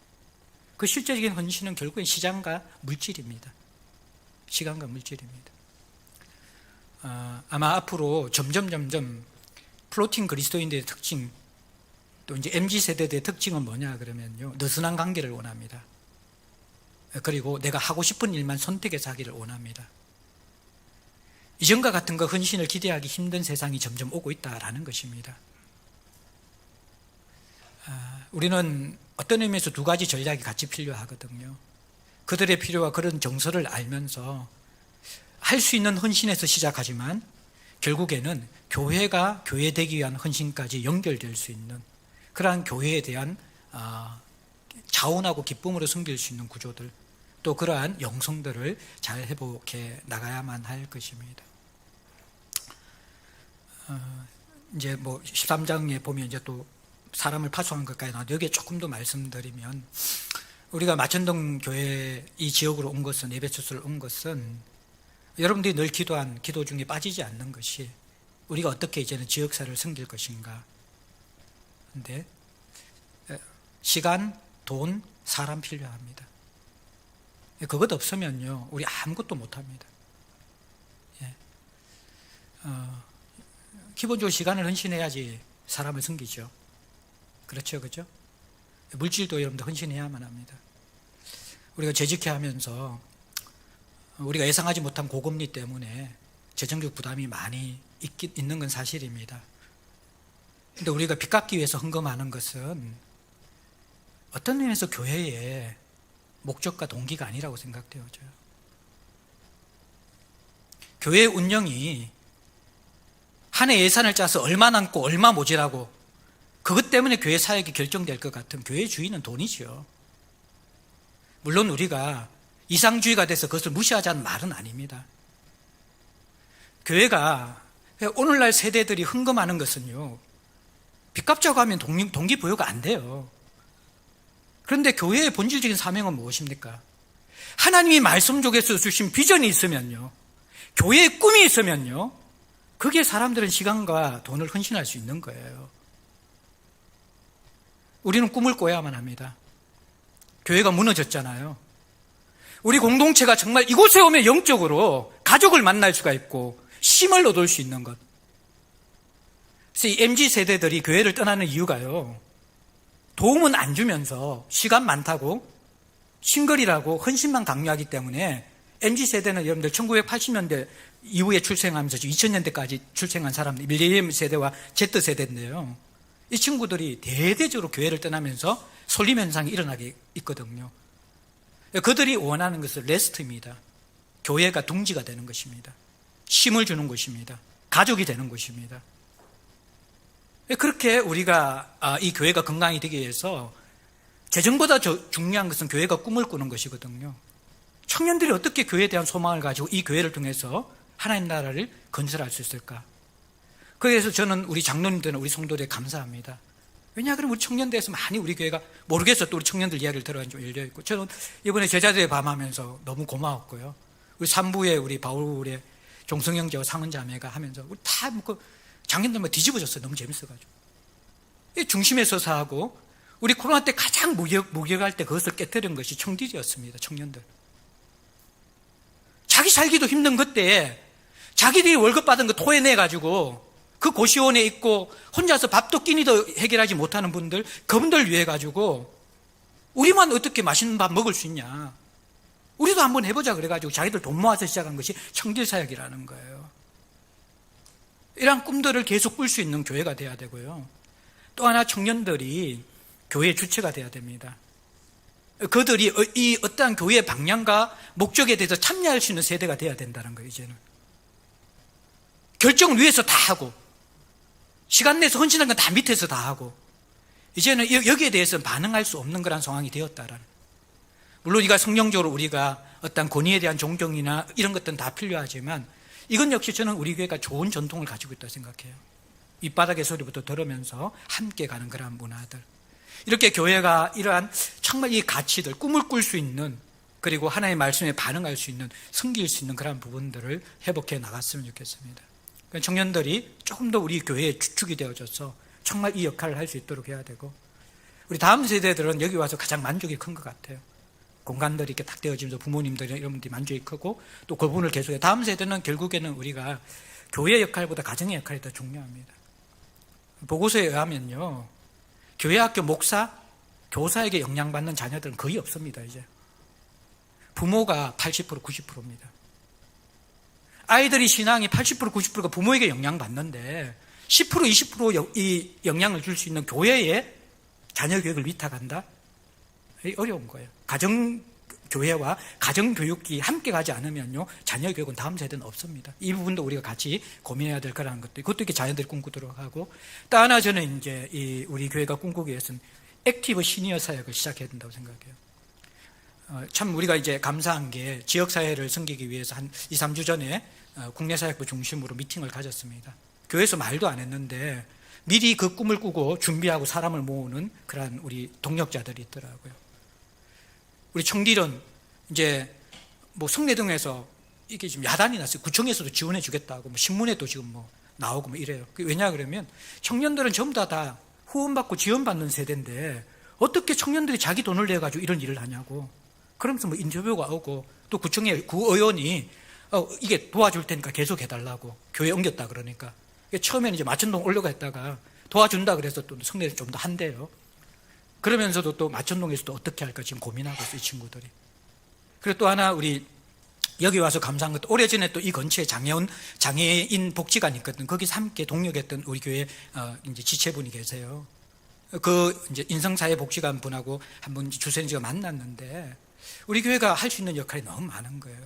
그 실제적인 헌신은 결국엔 시간과 물질입니다. 시간과 물질입니다. 아마 앞으로 점점 플로팅 그리스도인들의 특징, 또 이제 MZ세대들의 특징은 뭐냐 그러면요, 느슨한 관계를 원합니다. 그리고 내가 하고 싶은 일만 선택해서 하기를 원합니다. 이전과 같은 거 헌신을 기대하기 힘든 세상이 점점 오고 있다라는 것입니다. 우리는 어떤 의미에서 두 가지 전략이 같이 필요하거든요. 그들의 필요와 그런 정서를 알면서 할 수 있는 헌신에서 시작하지만 결국에는 교회가 교회되기 위한 헌신까지 연결될 수 있는 그러한 교회에 대한 자원하고 기쁨으로 섬길 수 있는 구조들, 또 그러한 영성들을 잘 회복해 나가야만 할 것입니다. 이제 뭐 13장에 보면 이제 또 사람을 파송한 것까지 나와요. 여기에 조금 더 말씀드리면, 우리가 마천동 교회 이 지역으로 온 것은, 에베소서를 온 것은 여러분들이 늘 기도한 기도 중에 빠지지 않는 것이 우리가 어떻게 이제는 지역사를 섬길 것인가. 근데 시간, 돈, 사람 필요합니다. 그것 없으면요, 우리 아무것도 못합니다. 기본적으로 시간을 헌신해야지 사람을 섬기죠. 그렇죠, 그렇죠? 물질도 여러분들 헌신해야만 합니다. 우리가 재직해 하면서 우리가 예상하지 못한 고금리 때문에 재정적 부담이 많이 있는 건 사실입니다. 그런데 우리가 빚 갚기 위해서 헌금하는 것은 어떤 의미에서 교회의 목적과 동기가 아니라고 생각되어져요. 교회 운영이 한 해 예산을 짜서 얼마 남고 얼마 모자라고 그것 때문에 교회 사역이 결정될 것 같은, 교회 주인은 돈이죠. 물론 우리가 이상주의가 돼서 그것을 무시하자는 말은 아닙니다. 교회가 오늘날 세대들이 헌금하는 것은요, 빚 갚자고 하면 동기부여가 안 돼요. 그런데 교회의 본질적인 사명은 무엇입니까? 하나님이 말씀 속에서 주신 비전이 있으면요, 교회의 꿈이 있으면요, 거기에 사람들은 시간과 돈을 헌신할 수 있는 거예요. 우리는 꿈을 꿔야만 합니다. 교회가 무너졌잖아요. 우리 공동체가 정말 이곳에 오면 영적으로 가족을 만날 수가 있고 힘을 얻을 수 있는 것. 그래서 이 MZ세대들이 교회를 떠나는 이유가요, 도움은 안 주면서 시간 많다고 싱글이라고 헌신만 강요하기 때문에, MZ세대는 여러분들 1980년대 이후에 출생하면서 2000년대까지 출생한 사람들, 밀레니엄 세대와 Z세대인데요, 이 친구들이 대대적으로 교회를 떠나면서 설림 현상이 일어나게 있거든요. 그들이 원하는 것은 레스트입니다. 교회가 둥지가 되는 것입니다. 힘을 주는 것입니다. 가족이 되는 것입니다. 그렇게 우리가 이 교회가 건강히 되기 위해서 재정보다 중요한 것은 교회가 꿈을 꾸는 것이거든요. 청년들이 어떻게 교회에 대한 소망을 가지고 이 교회를 통해서 하나님 나라를 건설할 수 있을까? 그래서 저는 우리 장로님들은, 우리 성도들에 감사합니다. 왜냐 그러면 우리 청년대에서 많이 우리 교회가, 모르겠어, 또 우리 청년들 이야기를 들어가니 좀 열려있고, 저는 이번에 제자들의 밤 하면서 너무 고마웠고요. 우리 3부에 우리 바울의 종성형제와 상은자매가 하면서 우리 다 그 장년들만 뒤집어졌어요. 너무 재밌어가지고. 중심에 서서 하고, 우리 코로나 때 가장 무역할 때 그것을 깨뜨린 것이 청디디였습니다. 청년들. 자기 살기도 힘든 그때에 자기들이 월급 받은 거 토해내가지고 그 고시원에 있고 혼자서 밥도 끼니도 해결하지 못하는 분들, 그분들 위해 가지고 우리만 어떻게 맛있는 밥 먹을 수 있냐, 우리도 한번 해보자 그래가지고 자기들 돈 모아서 시작한 것이 청길사역이라는 거예요. 이러한 꿈들을 계속 꿀 수 있는 교회가 돼야 되고요. 또 하나, 청년들이 교회 주체가 돼야 됩니다. 그들이 이 어떠한 교회의 방향과 목적에 대해서 참여할 수 있는 세대가 돼야 된다는 거예요. 이제는 결정을 위해서 다 하고, 시간 내서 헌신한 건 다 밑에서 다 하고, 이제는 여기에 대해서는 반응할 수 없는 그런 상황이 되었다라는. 물론 이가 성령적으로 우리가 어떤 권위에 대한 존경이나 이런 것들은 다 필요하지만, 이건 역시 저는 우리 교회가 좋은 전통을 가지고 있다고 생각해요. 밑바닥의 소리부터 들으면서 함께 가는 그런 문화들, 이렇게 교회가 이러한 정말 이 가치들, 꿈을 꿀 수 있는, 그리고 하나님의 말씀에 반응할 수 있는, 섬길 수 있는 그런 부분들을 회복해 나갔으면 좋겠습니다. 청년들이 조금 더 우리 교회의 주축이 되어져서 정말 이 역할을 할 수 있도록 해야 되고, 우리 다음 세대들은 여기 와서 가장 만족이 큰 것 같아요. 공간들이 이렇게 딱 되어지면서 부모님들이나 이런 분들이 만족이 크고, 또 그 부분을 계속해요. 다음 세대는 결국에는 우리가 교회 역할보다 가정의 역할이 더 중요합니다. 보고서에 의하면요, 교회 학교 목사, 교사에게 영향받는 자녀들은 거의 없습니다. 이제 부모가 80%, 90%입니다. 아이들이 신앙이 80%, 90%가 부모에게 영향받는데 10%, 20% 이 영향을 줄 수 있는 교회에 자녀 교육을 위탁한다? 어려운 거예요. 가정교회와 가정교육이 함께 가지 않으면요, 자녀 교육은 다음 세대는 없습니다. 이 부분도 우리가 같이 고민해야 될 거라는 것도, 그것도 이렇게 자녀들이 꿈꾸도록 하고, 또 하나 저는 이제 우리 교회가 꿈꾸기 위해서는 액티브 시니어 사역을 시작해야 된다고 생각해요. 참 우리가 이제 감사한 게, 지역사회를 섬기기 위해서 한 2, 3주 전에 국내사역부 중심으로 미팅을 가졌습니다. 교회에서 말도 안 했는데 미리 그 꿈을 꾸고 준비하고 사람을 모으는 그런 우리 동력자들이 있더라고요. 우리 청딜은 이제 뭐 성내동에서 이게 지금 야단이 났어요. 구청에서도 지원해 주겠다고, 뭐 신문에도 지금 뭐 나오고 뭐 이래요. 왜냐 그러면 청년들은 전부 다 후원받고 지원받는 세대인데 어떻게 청년들이 자기 돈을 내가지고 이런 일을 하냐고. 그러면서 뭐 인터뷰가 오고, 또 구청의 구의원이 이게 도와줄 테니까 계속 해달라고, 교회 옮겼다 그러니까. 처음에는 이제 마천동 올려가 했다가 도와준다 그래서 또 성내를 좀 더 한대요. 그러면서도 또 마천동에서도 어떻게 할까 지금 고민하고 있어요, 이 친구들이. 그리고 또 하나, 우리 여기 와서 감사한 것도, 오래전에 또 이 근처에 장애인 복지관이 있거든. 거기서 함께 동력했던 우리 교회 이제 지체분이 계세요. 그 이제 인성사회복지관 분하고 한번 주선지가 만났는데, 우리 교회가 할 수 있는 역할이 너무 많은 거예요.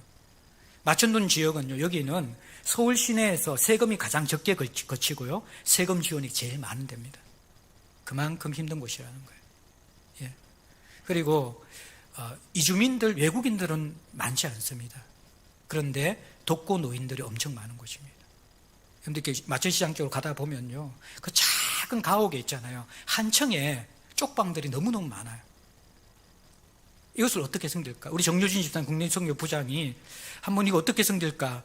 마천동 지역은요, 여기는 서울 시내에서 세금이 가장 적게 거치고요, 세금 지원이 제일 많은 데입니다. 그만큼 힘든 곳이라는 거예요. 예. 그리고 이주민들, 외국인들은 많지 않습니다. 그런데 독거 노인들이 엄청 많은 곳입니다. 그런데 이렇게 마천시장 쪽으로 가다 보면요, 그 작은 가옥에 있잖아요, 한 층에 쪽방들이 너무너무 많아요. 이것을 어떻게 섬길까? 우리 정유진 집사님 국내성교 부장이 한번 이거 어떻게 섬길까?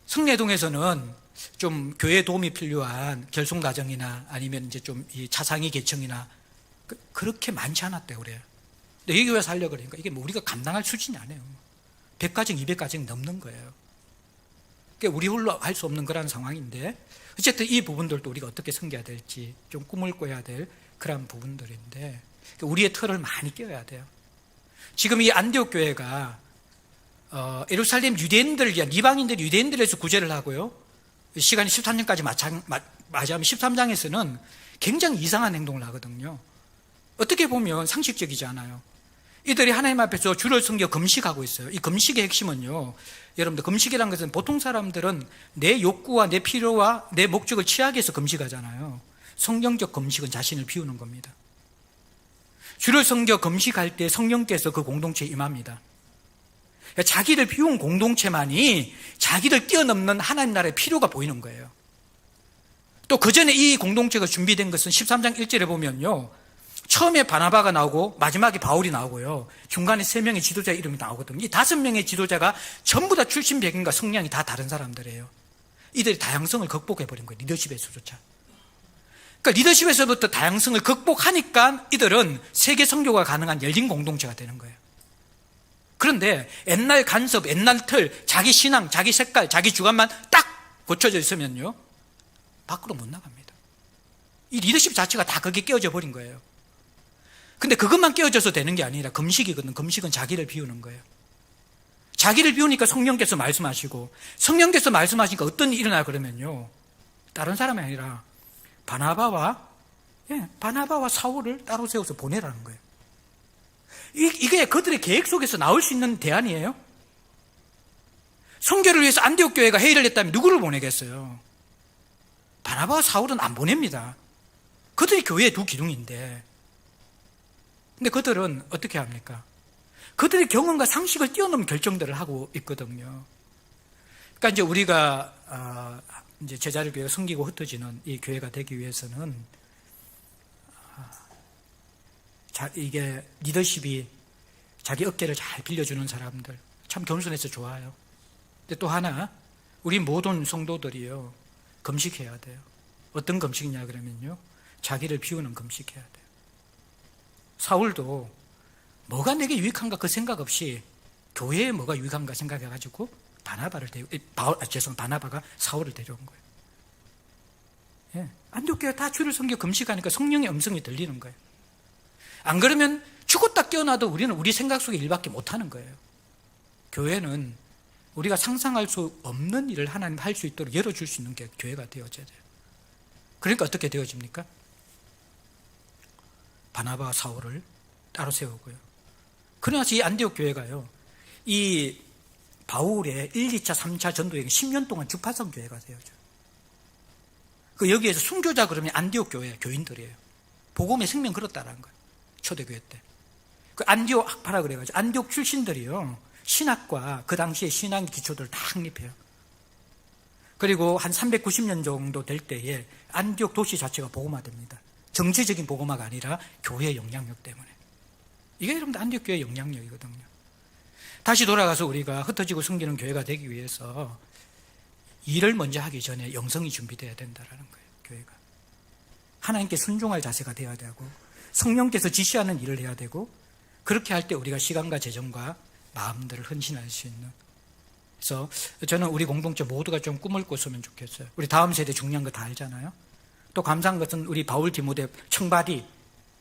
성내동에서는 좀 교회 도움이 필요한 결손가정이나 아니면 이제 좀 이 차상위 계층이나 그렇게 많지 않았대요, 그래요. 근데 여기 와서 하려고 그러니까 이게 뭐 우리가 감당할 수준이 아니에요. 100가정, 200가정 넘는 거예요. 그러니까 우리 홀로 할 수 없는 그런 상황인데, 어쨌든 이 부분들도 우리가 어떻게 섬겨야 될지 좀 꿈을 꿔야 될 그런 부분들인데, 우리의 틀을 많이 껴야 돼요. 지금 이 안디옥 교회가 예루살렘 유대인들을 위한, 이방인들 유대인들에서 구제를 하고요, 시간이 13장까지 맞이하면 13장에서는 굉장히 이상한 행동을 하거든요. 어떻게 보면 상식적이지 않아요. 이들이 하나님 앞에서 주를 섬겨 금식하고 있어요. 이 금식의 핵심은요, 여러분들, 금식이라는 것은 보통 사람들은 내 욕구와 내 필요와 내 목적을 취하기 위해서 금식하잖아요. 성경적 금식은 자신을 비우는 겁니다. 주를 섬겨 금식할 때 성령께서 그 공동체에 임합니다. 그러니까 자기를 비운 공동체만이 자기를 뛰어넘는 하나님 나라의 필요가 보이는 거예요. 또 그 전에 이 공동체가 준비된 것은 13장 1절에 보면요, 처음에 바나바가 나오고 마지막에 바울이 나오고요, 중간에 3명의 지도자 이름이 나오거든요. 이 5명의 지도자가 전부 다 출신 배경과 성향이 다 다른 사람들이에요. 이들이 다양성을 극복해버린 거예요, 리더십에서조차. 그러니까 리더십에서부터 다양성을 극복하니까 이들은 세계 선교가 가능한 열린 공동체가 되는 거예요. 그런데 옛날 간섭, 옛날 틀, 자기 신앙, 자기 색깔, 자기 주관만 딱 고쳐져 있으면요, 밖으로 못 나갑니다. 이 리더십 자체가 다 거기에 깨어져 버린 거예요. 근데 그것만 깨어져서 되는 게 아니라 금식이거든. 금식은 자기를 비우는 거예요. 자기를 비우니까 성령께서 말씀하시고, 성령께서 말씀하시니까 어떤 일이 일어나 그러면요, 다른 사람이 아니라 바나바와 사울을 따로 세워서 보내라는 거예요. 이게 그들의 계획 속에서 나올 수 있는 대안이에요. 선교를 위해서 안디옥 교회가 회의를 했다면 누구를 보내겠어요? 바나바와 사울은 안 보냅니다. 그들이 교회의 두 기둥인데. 근데 그들은 어떻게 합니까? 그들의 경험과 상식을 뛰어넘은 결정들을 하고 있거든요. 그러니까 이제 우리가 이제 제자를 교회가 섬기고 흩어지는 이 교회가 되기 위해서는 이게 리더십이 자기 어깨를 잘 빌려주는 사람들, 참 겸손해서 좋아요. 근데 또 하나, 우리 모든 성도들이요, 금식해야 돼요. 어떤 금식이냐 그러면요, 자기를 비우는 금식해야 돼요. 사울도 뭐가 내게 유익한가 그 생각 없이 교회에 뭐가 유익한가 생각해가지고 바나바가 사울을 데려온 거예요. 예, 안디옥 교회 다 주를 섬겨 금식하니까 성령의 음성이 들리는 거예요. 안 그러면 죽었다 깨어나도 우리는 우리 생각 속의 일밖에 못하는 거예요. 교회는 우리가 상상할 수 없는 일을 하나님 할 수 있도록 열어줄 수 있는 게 교회가 되어져야 돼요. 그러니까 어떻게 되어집니까? 바나바와 사울을 따로 세우고요. 그러나서 이 안디옥 교회가요, 이 바울의 1, 2차, 3차 전도여행 10년 동안 주파성 교회가 되어져요. 여기에서 순교자 그러면 안디옥 교회 교인들이에요. 복음의 생명 걸었다라는 거예요. 초대교회 때. 안디옥 학파라 그래가지고 안디옥 출신들이요, 신학과 그 당시의 신앙 기초들을 다 확립해요. 그리고 한 390년 정도 될 때에 안디옥 도시 자체가 복음화됩니다. 정치적인 복음화가 아니라 교회의 영향력 때문에. 이게 여러분들 안디옥 교회의 영향력이거든요. 다시 돌아가서 우리가 흩어지고 숨기는 교회가 되기 위해서 일을 먼저 하기 전에 영성이 준비되어야 된다는 거예요. 교회가 하나님께 순종할 자세가 되어야 되고, 성령께서 지시하는 일을 해야 되고, 그렇게 할 때 우리가 시간과 재정과 마음들을 헌신할 수 있는. 그래서 저는 우리 공동체 모두가 좀 꿈을 꿨으면 좋겠어요. 우리 다음 세대 중요한 거 다 알잖아요. 또 감사한 것은 우리 바울 디모데 청바지,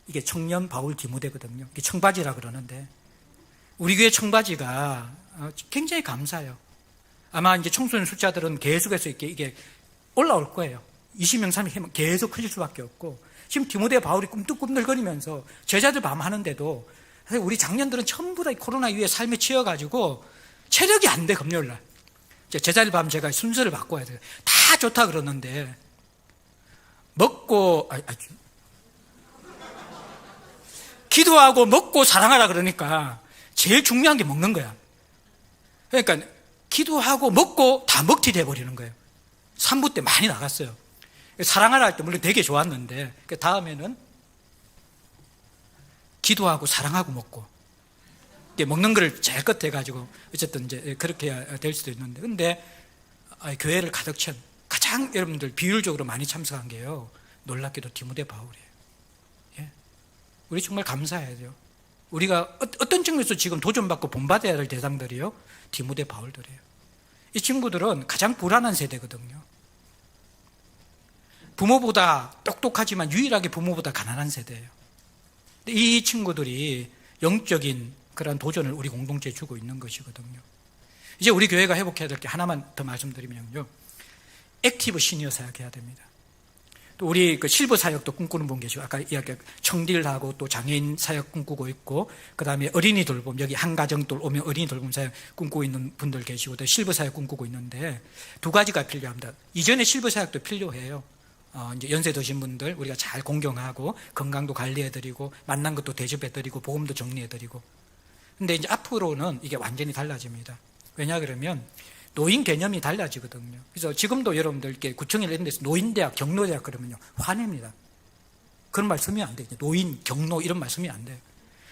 이게 청년 바울 디모데거든요. 이게 청바지라 그러는데, 우리 교회 청바지가 굉장히 감사해요. 아마 이제 청소년 숫자들은 계속해서 이게 올라올 거예요. 20명, 30명 계속 커질 수밖에 없고, 지금 디모데 바울이 꿈틀꿈틀거리면서 제자들 밤 하는데도, 사실 우리 장년들은 전부 다 코로나 이후에 삶에 치여가지고 체력이 안 돼. 금요일날 제자들 밤 제가 순서를 바꿔야 돼요. 다 좋다 그러는데, 먹고 기도하고 먹고 사랑하라 그러니까 제일 중요한 게 먹는 거야. 그러니까 기도하고 먹고 다 먹튀 돼버리는 거예요. 3부 때 많이 나갔어요. 사랑하라 할 때 물론 되게 좋았는데, 그 다음에는 기도하고 사랑하고 먹고, 먹는 거를 제일 끝에 해가지고 어쨌든 이제 그렇게 해야 될 수도 있는데, 근데 교회를 가득 찬, 가장 여러분들 비율적으로 많이 참석한 게요, 놀랍게도 디모데 바울이에요. 예. 우리 정말 감사해야 돼요. 우리가 어떤 측면에서 지금 도전받고 본받아야 될 대상들이요, 디모데 바울들이에요. 이 친구들은 가장 불안한 세대거든요. 부모보다 똑똑하지만 유일하게 부모보다 가난한 세대예요. 이 친구들이 영적인 그런 도전을 우리 공동체에 주고 있는 것이거든요. 이제 우리 교회가 회복해야 될 게 하나만 더 말씀드리면요, 액티브 시니어 사역해야 됩니다. 또 우리 그 실버 사역도 꿈꾸는 분 계시고, 아까 이야기 청딜하고 또 장애인 사역 꿈꾸고 있고, 그 다음에 어린이 돌봄, 여기 한 가정들 오면 어린이 돌봄 사역 꿈꾸고 있는 분들 계시고, 또 실버 사역 꿈꾸고 있는데, 두 가지가 필요합니다. 이전에 실버 사역도 필요해요. 이제 연세 드신 분들 우리가 잘 공경하고 건강도 관리해드리고 만난 것도 대접해드리고 보험도 정리해드리고. 근데 이제 앞으로는 이게 완전히 달라집니다. 왜냐 그러면 노인 개념이 달라지거든요. 그래서 지금도 여러분들께 구청에 이런 데서 노인대학, 경로대학 그러면요 화냅니다. 그런 말 쓰면 안 돼요. 노인, 경로 이런 말 쓰면 안 돼요.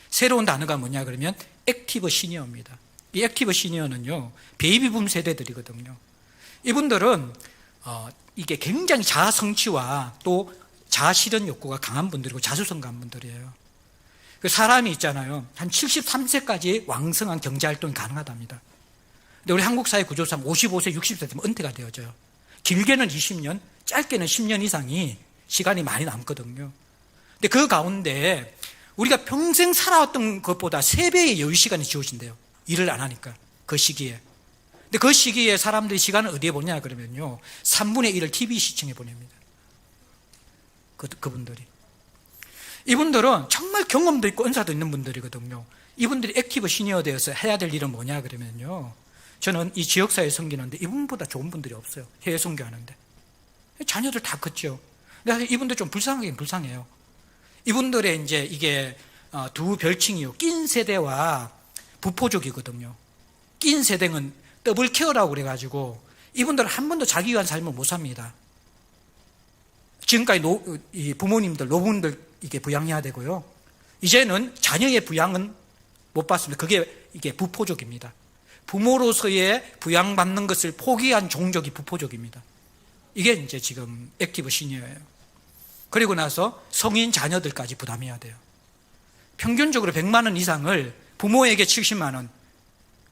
새로운 단어가 뭐냐 그러면 액티브 시니어입니다. 이 액티브 시니어는요 베이비붐 세대들이거든요. 이분들은 이게 굉장히 자아 성취와 또 자아 실현 욕구가 강한 분들이고 자수성 강한 분들이에요. 그 사람이 있잖아요, 한 73세까지 왕성한 경제활동이 가능하답니다. 근데 우리 한국 사회 구조상 55세, 60세 되면 은퇴가 되어져요. 길게는 20년, 짧게는 10년 이상이 시간이 많이 남거든요. 근데 그 가운데 우리가 평생 살아왔던 것보다 3배의 여유 시간이 주어진대요. 일을 안 하니까 그 시기에. 근데 그 시기에 사람들이 시간을 어디에 보냐 그러면요, 3분의 1을 TV 시청에 보냅니다. 그분들이. 이분들은 정말 경험도 있고 은사도 있는 분들이거든요. 이분들이 액티브 시니어 되어서 해야 될 일은 뭐냐 그러면요, 저는 이 지역사회 섬기는데 이분보다 좋은 분들이 없어요. 해외 선교하는데 자녀들 다 컸죠. 근데 이분들 좀 불쌍하긴 불쌍해요. 이분들의 이제 이게 두 별칭이요, 낀 세대와 부포족이거든요. 낀 세대는 더블 케어라고 그래가지고 이분들은 한 번도 자기 위한 삶을 못 삽니다. 지금까지 이 부모님들, 노부모님들 이게 부양해야 되고요. 이제는 자녀의 부양은 못 받습니다. 이게 부포족입니다. 부모로서의 부양받는 것을 포기한 종족이 부포족입니다. 이게 이제 지금 액티브 시니어예요. 그리고 나서 성인 자녀들까지 부담해야 돼요. 평균적으로 100만 원 이상을 부모에게 70만 원,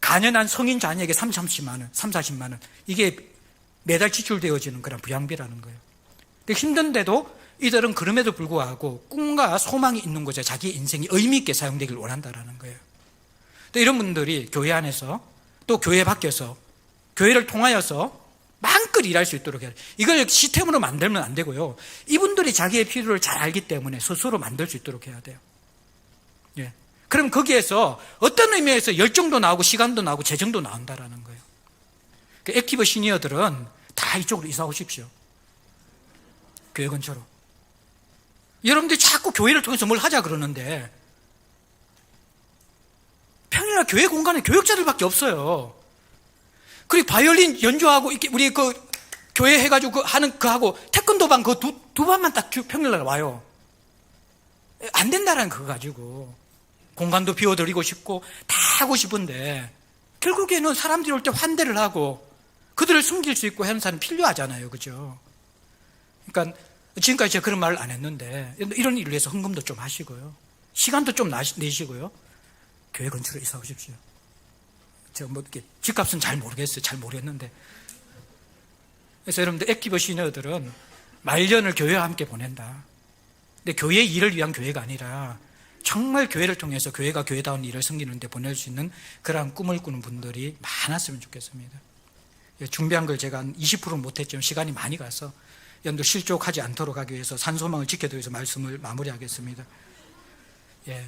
가난한 성인 자녀에게 30만 원, 40만 원, 이게 매달 지출되어지는 그런 부양비라는 거예요. 힘든데도 이들은 그럼에도 불구하고 꿈과 소망이 있는 곳에 자기 인생이 의미 있게 사용되길 원한다는 거예요. 또 이런 분들이 교회 안에서 또 교회 밖에서 교회를 통하여서 마음껏 일할 수 있도록 해야 돼요. 이걸 시스템으로 만들면 안 되고요, 이분들이 자기의 필요를 잘 알기 때문에 스스로 만들 수 있도록 해야 돼요. 예. 그럼 거기에서 어떤 의미에서 열정도 나오고 시간도 나오고 재정도 나온다라는 거예요. 그 액티브 시니어들은 다 이쪽으로 이사 오십시오. 교회 근처로. 여러분들이 자꾸 교회를 통해서 뭘 하자 그러는데 평일날 교회 공간에 교역자들밖에 없어요. 그리고 바이올린 연주하고 이렇게 우리 그 교회 해가지고 하는 하고 태권도반 두 반만 딱 평일날 와요. 안 된다라는 그거 가지고 공간도 비워드리고 싶고 다 하고 싶은데 결국에는 사람들이 올 때 환대를 하고 그들을 숨길 수 있고 하는 사람이 필요하잖아요, 그죠? 그러니까 지금까지 제가 그런 말을 안 했는데 이런 일을 위해서 헌금도 좀 하시고요, 시간도 좀 내시고요, 교회 근처로 이사 오십시오. 제가 뭐 이렇게 집값은 잘 모르겠어요. 잘 모르겠는데. 그래서 여러분들 액티브 시니어들은 말년을 교회와 함께 보낸다. 근데 교회의 일을 위한 교회가 아니라 정말 교회를 통해서 교회가 교회다운 일을 섬기는 데 보낼 수 있는 그러한 꿈을 꾸는 분들이 많았으면 좋겠습니다. 준비한 걸 제가 한 20% 못했지만 시간이 많이 가서 여러분들 실족하지 않도록 하기 위해서 산소망을 지켜드리기 위해서 말씀을 마무리하겠습니다. 예,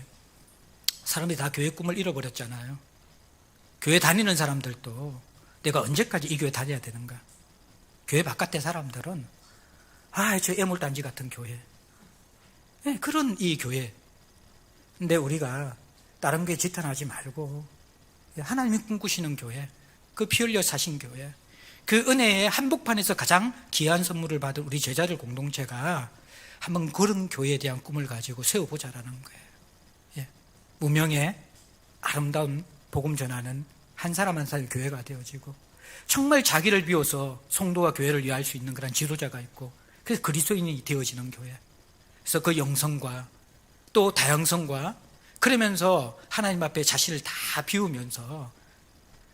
사람들이 다 교회 꿈을 잃어버렸잖아요. 교회 다니는 사람들도 내가 언제까지 이 교회 다녀야 되는가? 교회 바깥의 사람들은 저 애물단지 같은 교회, 네, 그런 이 교회. 근데 우리가 다른 교회 지탄하지 말고 하나님이 꿈꾸시는 교회, 그 피 흘려 사신 교회, 그 은혜의 한복판에서 가장 귀한 선물을 받은 우리 제자들 공동체가 한번 그런 교회에 대한 꿈을 가지고 세워보자라는 거예요. 예. 무명의 아름다운 복음 전하는 한 사람 한 사람 교회가 되어지고 정말 자기를 비워서 성도와 교회를 위할 수 있는 그런 지도자가 있고 그래서 그리스도인이 되어지는 교회. 그래서 그 영성과 또 다양성과 그러면서 하나님 앞에 자신을 다 비우면서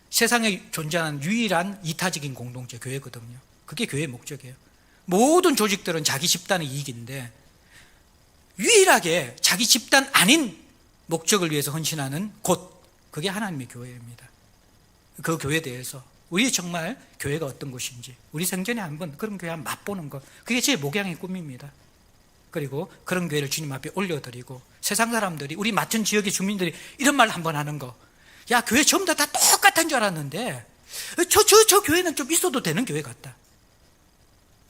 세상에 존재하는 유일한 이타적인 공동체 교회거든요. 그게 교회의 목적이에요. 모든 조직들은 자기 집단의 이익인데 유일하게 자기 집단 아닌 목적을 위해서 헌신하는 곳, 그게 하나님의 교회입니다. 그 교회에 대해서 우리 정말 교회가 어떤 곳인지 우리 생전에 한번 그런 교회 한번 맛보는 것, 그게 제 목양의 꿈입니다. 그리고 그런 교회를 주님 앞에 올려드리고 세상 사람들이 우리 맡은 지역의 주민들이 이런 말 한번 하는 거, 야 교회 전부 다 똑같은 줄 알았는데 저 교회는 좀 있어도 되는 교회 같다,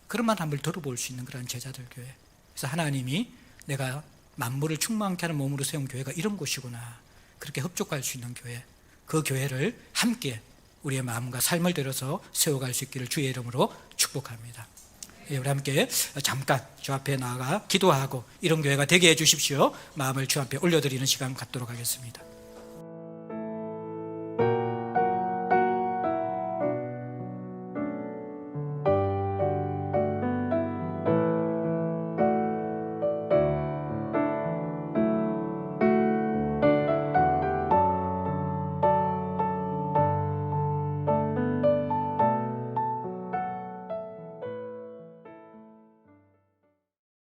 그런 말 한번 들어볼 수 있는 그런 제자들 교회. 그래서 하나님이 내가 만물을 충만케 하는 몸으로 세운 교회가 이런 곳이구나, 그렇게 흡족할 수 있는 교회, 그 교회를 함께 우리의 마음과 삶을 들여서 세워갈 수 있기를 주의 이름으로 축복합니다. 예, 우리 함께 잠깐 주 앞에 나아가 기도하고 이런 교회가 되게 해 주십시오. 마음을 주 앞에 올려드리는 시간 갖도록 하겠습니다.